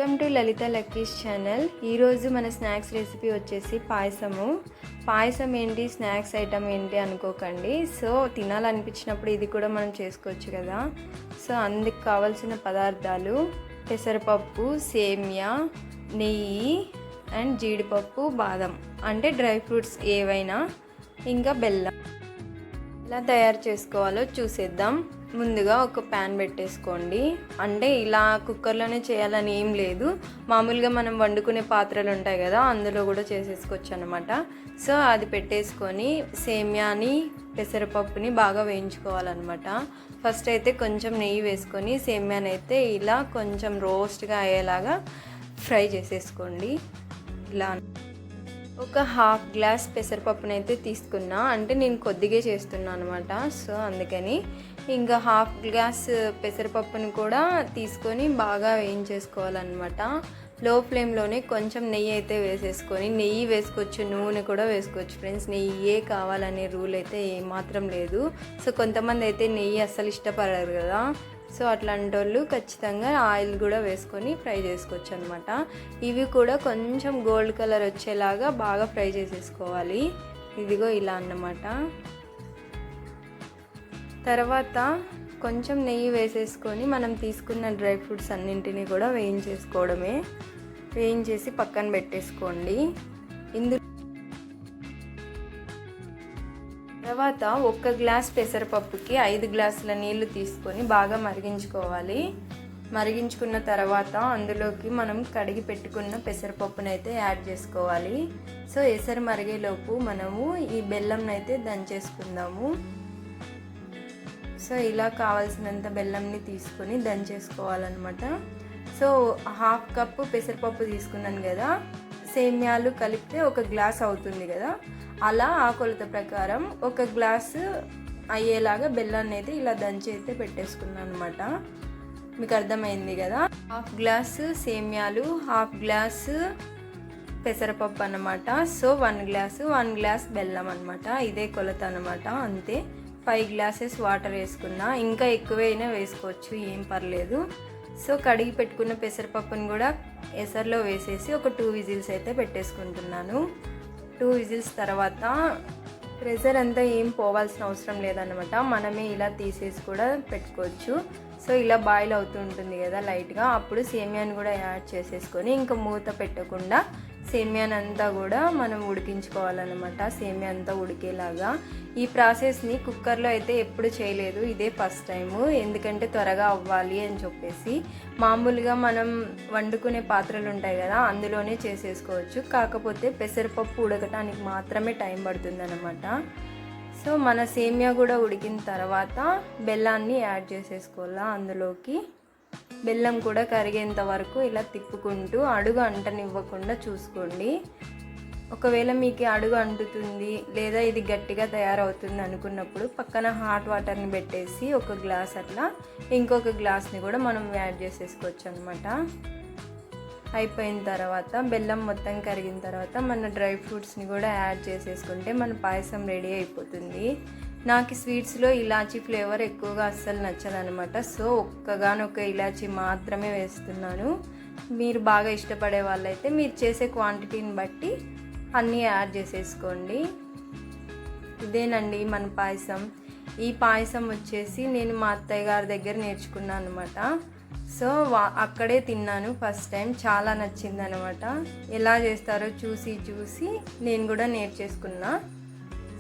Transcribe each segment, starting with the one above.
Welcome to Lalitha Lucky's channel. ఈరోజు మన snacks recipe వచ్చేసి పాయసం ఏంటి, స్నాక్స్ ఐటమ్ ఏంటి అనుకోకండి. సో తినాలనిపించినప్పుడు ఇది కూడా మనం చేసుకోవచ్చు కదా. సో అందుకు కావాల్సిన పదార్థాలు పెసరపప్పు, సేమియా, నెయ్యి అండ్ జీడిపప్పు, బాదం అంటే డ్రై ఫ్రూట్స్ ఏవైనా, ఇంకా బెల్లం. ఎలా తయారు చేసుకోవాలో చూసేద్దాం. ముందుగా ఒక ప్యాన్ పెట్టేసుకోండి. అంటే ఇలా కుక్కర్లోనే చేయాలని ఏం లేదు, మామూలుగా మనం వండుకునే పాత్రలు ఉంటాయి కదా, అందులో కూడా చేసేసుకోవచ్చు అనమాట. సో అది పెట్టేసుకొని సేమ్యాని, పెసరపప్పుని బాగా వేయించుకోవాలన్నమాట. ఫస్ట్ అయితే కొంచెం నెయ్యి వేసుకొని సేమ్యాని అయితే ఇలా కొంచెం రోస్ట్గా అయ్యేలాగా ఫ్రై చేసేసుకోండి. ఇలా ఒక హాఫ్ గ్లాస్ పెసరపప్పునైతే తీసుకున్నా, అంటే నేను కొద్దిగా చేస్తున్నాను అనమాట. సో అందుకని ఇంకా హాఫ్ గ్లాస్ పెసరపప్పుని కూడా తీసుకొని బాగా వేయించేసుకోవాలన్నమాట. లో ఫ్లేమ్లోనే కొంచెం నెయ్యి అయితే వేసేసుకొని, నెయ్యి వేసుకోవచ్చు, నూనె కూడా వేసుకోవచ్చు ఫ్రెండ్స్. నెయ్యే కావాలనే రూల్ అయితే ఏమాత్రం లేదు. సో కొంతమంది అయితే నెయ్యి అస్సలు ఇష్టపడరు కదా. సో అట్లాంటి వాళ్ళు ఖచ్చితంగా ఆయిల్ కూడా వేసుకొని ఫ్రై చేసుకోవచ్చు అనమాట. ఇవి కూడా కొంచెం గోల్డ్ కలర్ వచ్చేలాగా బాగా ఫ్రై చేసేసుకోవాలి. ఇదిగో ఇలా అన్నమాట. తర్వాత కొంచెం నెయ్యి వేసేసుకొని మనం తీసుకున్న డ్రై ఫ్రూట్స్ అన్నింటినీ కూడా వేయించేసి పక్కన పెట్టేసుకోండి. తర్వాత 1 గ్లాస్ పెసరపప్పుకి 5 గ్లాసుల నీళ్లు తీసుకొని బాగా మరిగించుకోవాలి. మరిగించుకున్న తర్వాత అందులోకి మనం కడిగి పెట్టుకున్న పెసరపప్పునైతే యాడ్ చేసుకోవాలి. సో ఎసరు మరిగేలోపు మనము ఈ బెల్లంనైతే దంచేసుకుందాము. సో ఇలా కావాల్సినంత బెల్లంని తీసుకొని దంచేసుకోవాలన్నమాట. సో హాఫ్ కప్పు పెసరపప్పు తీసుకున్నాను కదా, సేమ్యాలు కలిపితే 1 గ్లాస్ అవుతుంది కదా, అలా ఆ కొలత ప్రకారం 1 గ్లాసు అయ్యేలాగా బెల్లాన్ని అయితే ఇలా దంచి అయితే పెట్టేసుకున్నాను అనమాట. మీకు అర్థమైంది కదా. హాఫ్ గ్లాసు సేమ్యాలు, హాఫ్ గ్లాసు పెసరపప్పు అన్నమాట. సో 1 గ్లాస్ బెల్లం అనమాట. ఇదే కొలత అనమాట, అంతే. 5 గ్లాసెస్ వాటర్ వేసుకున్నా, ఇంకా ఎక్కువైనా వేసుకోవచ్చు, ఏం పర్లేదు. సో కడిగి పెట్టుకున్న పెసరపప్పుని కూడా ఎసర్లో వేసేసి ఒక 2 విజిల్స్ అయితే పెట్టేసుకుంటున్నాను. 2 విజిల్స్ తర్వాత ప్రెషర్ అంతా ఏం పోవాల్సిన అవసరం లేదన్నమాట, మనమే ఇలా తీసేసి కూడా పెట్టుకోవచ్చు. సో ఇలా బాయిల్ అవుతూ ఉంటుంది కదా లైట్గా, అప్పుడు సేమ్యాని కూడా యాడ్ చేసేసుకొని ఇంకా మూత పెట్టకుండా సేమ్యాని అంతా కూడా మనం ఉడికించుకోవాలన్నమాట. సేమ్యా అంతా ఉడికేలాగా. ఈ ప్రాసెస్ని కుక్కర్లో అయితే ఎప్పుడు చేయలేదు, ఇదే ఫస్ట్ టైము. ఎందుకంటే త్వరగా అవ్వాలి అని చెప్పేసి మామూలుగా మనం వండుకునే పాత్రలు ఉంటాయి కదా, అందులోనే చేసేసుకోవచ్చు. కాకపోతే పెసరపప్పు ఉడకటానికి మాత్రమే టైం పడుతుంది అన్నమాట. సో మన సేమ్యా కూడా ఉడికిన తర్వాత బెల్లాన్ని యాడ్ చేసేసుకోవాలా. అందులోకి బెల్లం కూడా కరిగేంత వరకు ఇలా తిప్పుకుంటూ అడుగు అంటనివ్వకుండా చూసుకోండి. ఒకవేళ మీకు అడుగు అంటుతుంది లేదా ఇది గట్టిగా తయారవుతుంది అనుకున్నప్పుడు పక్కన హాట్ వాటర్ని పెట్టేసి 1 గ్లాస్ అట్లా ఇంకొక గ్లాస్ని కూడా మనం యాడ్ చేసేసుకోవచ్చు అనమాట. అయిపోయిన తర్వాత బెల్లం మొత్తం కరిగిన తర్వాత మన డ్రై ఫ్రూట్స్ని కూడా యాడ్ చేసేసుకుంటే మన పాయసం రెడీ అయిపోతుంది. నాకు స్వీట్స్లో ఇలాచీ ఫ్లేవర్ ఎక్కువగా అస్సలు నచ్చదనమాట. సో ఒక్కగానొక్క ఇలాచీ మాత్రమే వేస్తున్నాను. మీరు బాగా ఇష్టపడే వాళ్ళైతే మీరు చేసే క్వాంటిటీని బట్టి అన్నీ యాడ్ చేసేసుకోండి. ఇదేనండి మన పాయసం. ఈ పాయసం వచ్చేసి నేను మా అత్తయ్య గారి దగ్గర నేర్చుకున్నాను అనమాట. సో అక్కడే తిన్నాను ఫస్ట్ టైం, చాలా నచ్చింది అనమాట. ఎలా చేస్తారో చూసి నేను కూడా నేర్చేసుకున్నా.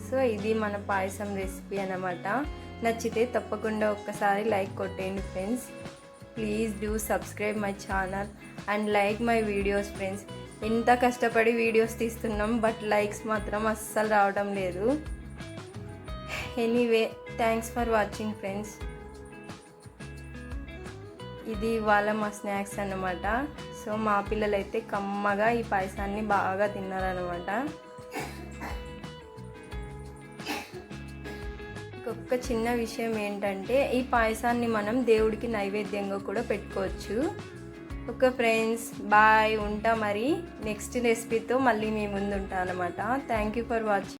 సో ఇది మన పాయసం రెసిపీ అన్నమాట. నచ్చితే తప్పకుండా ఒక్కసారి లైక్ కొట్టేయండి friends. Please do subscribe my channel and like my videos friends. ఎంత కష్టపడి వీడియోస్ తీస్తున్నాం, బట్ లైక్స్ మాత్రం అస్సలు రావడం లేదు. Anyway, thanks for watching friends. ఇది ఇవాళ మా స్నాక్స్ అన్నమాట. సో మా పిల్లలైతే కమ్మగా ఈ పాయసాన్ని బాగా తిన్నారనమాట. ఇంకొక చిన్న విషయం ఏంటంటే ఈ పాయసాన్ని మనం దేవుడికి నైవేద్యంగా కూడా పెట్టుకోవచ్చు. ఓకే ఫ్రెండ్స్, బాయ్, ఉంటా. మరి నెక్స్ట్ రెసిపీతో మళ్ళీ మీ ముందు ఉంటాను అనమాట. Thank you for watching.